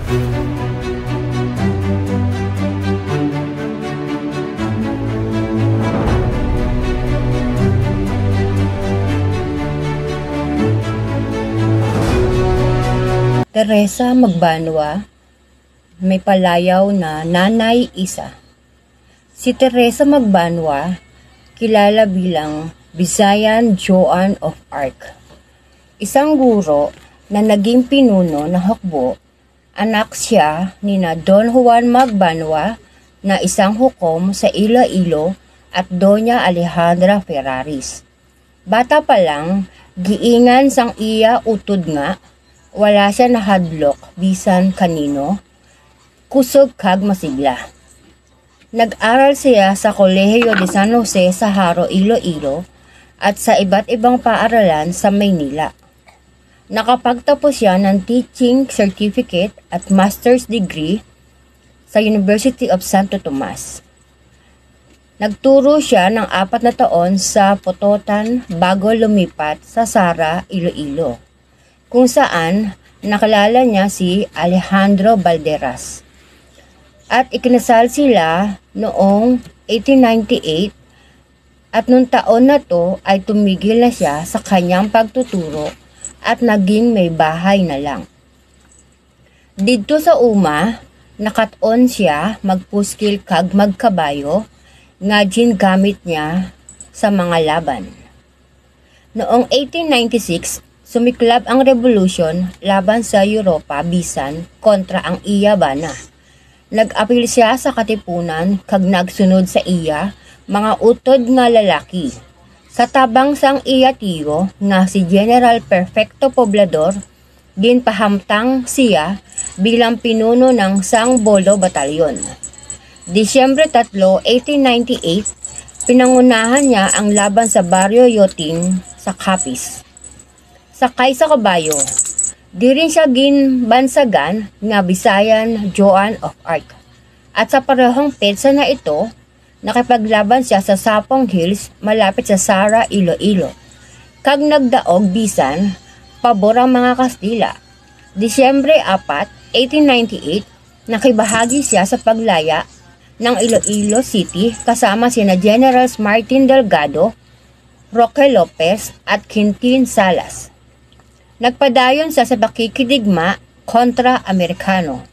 Teresa Magbanua, may palayaw na Nanay Isa. Si Teresa Magbanua, kilala bilang Visayan Joan of Arc. Isang guro na naging pinuno ng hukbo. Anak siya ni na Don Juan Magbanua na isang hukom sa Iloilo at Doña Alejandra Ferraris. Bata pa lang, giingan sang iya utod nga, wala siya nahadlok bisan kanino, kusog kag masigla. Nag-aral siya sa Kolehiyo de San Jose sa Haro, Iloilo at sa iba't ibang paaralan sa Maynila. Nakapagtapos siya ng teaching certificate at master's degree sa University of Santo Tomas. Nagturo siya ng 4 na taon sa Pototan bago lumipat sa Sara, Iloilo, kung saan nakilala niya si Alejandro Balderas. At ikinasal sila noong 1898 at nung taon na to ay tumigil na siya sa kanyang pagtuturo at naging may bahay na lang. Dito sa Uma, nakaton siya magpuskil kag magkabayo nga gamit niya sa mga laban. Noong 1896, sumiklab ang revolusyon laban sa Europa bisan kontra ang iya bana. Nag-apil siya sa katipunan kag nagsunod sa iya mga utod nga lalaki. Sa tabang sang iya tiyo nga si General Perfecto Poblador, ginpahamtang siya bilang pinuno ng Sang Bolo Batalyon. Disyembre 3, 1898, pinangunahan niya ang laban sa Barrio Yoting sa Capiz. Sakay sa kabayo. Di rin siya ginbansagan nga Visayan Joan of Arc. At sa parehong petsa na ito, nakipaglaban siya sa Sapong Hills malapit sa Sara, Iloilo. Kag nagdaog bisan, pabor ang mga Kastila. Disyembre 4, 1898, nakibahagi siya sa paglaya ng Iloilo City kasama sina Generals Martin Delgado, Roque Lopez at Quintin Salas. Nagpadayon sa pakikidigma kontra Amerikano.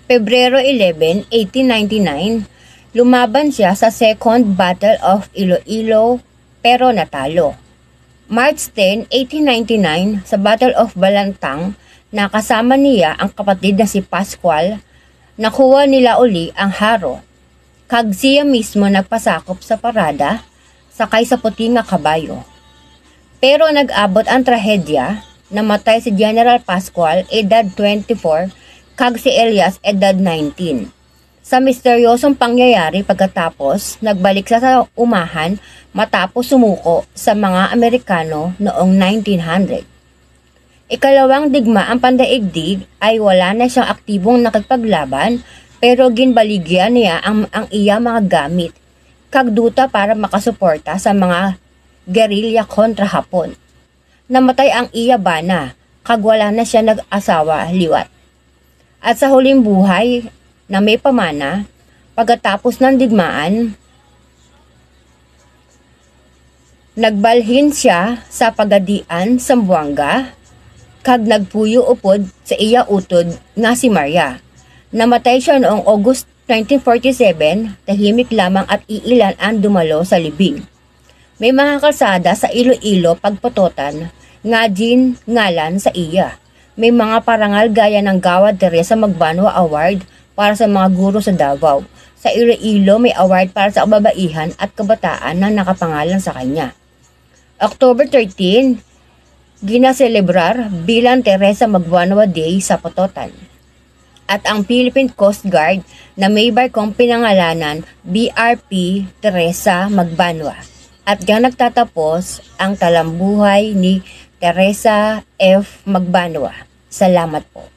Pebrero 11, 1899, lumaban siya sa Second Battle of Iloilo pero natalo. March 10, 1899, sa Battle of Balantang, nakasama niya ang kapatid na si Pascual, nakuha nila uli ang Haro. Kag siya mismo nagpasakop sa parada, sakay sa puti nga kabayo. Pero nag-abot ang trahedya, namatay si General Pascual, edad 24, kag si Elias, edad 19. Sa misteryosong pangyayari pagkatapos, nagbalik siya sa umahan matapos sumuko sa mga Amerikano noong 1900. Ikalawang digmaang pandaigdig ay wala na siyang aktibong nakipaglaban pero ginbaligyan niya ang iya mga gamit, kag duta para makasuporta sa mga gerilya kontra Hapon. Namatay ang iya bana, kag wala na siya nag-asawa liwat. At sa huling buhay na may pamana, pagkatapos ng digmaan, nagbalhin siya sa pagadian sa Zamboanga, kag nagpuyo upod sa iya utod nga si Maria. Namatay siya noong August 1947, tahimik lamang at iilan ang dumalo sa libing. May mga kalsada sa Iloilo pagpototan nga ngalan sa iya. May mga parangal gaya ng Gawad Teresa Magbanua Award para sa mga guro sa Davao. Sa Iloilo may award para sa kababaihan at kabataan na nakapangalan sa kanya. October 13, ginaselebrar bilang Teresa Magbanua Day sa Pototan. At ang Philippine Coast Guard na may barkong pinangalanan BRP Teresa Magbanua. At diyan nagtatapos ang talambuhay ni Teresa F. Magbanua. Salamat po.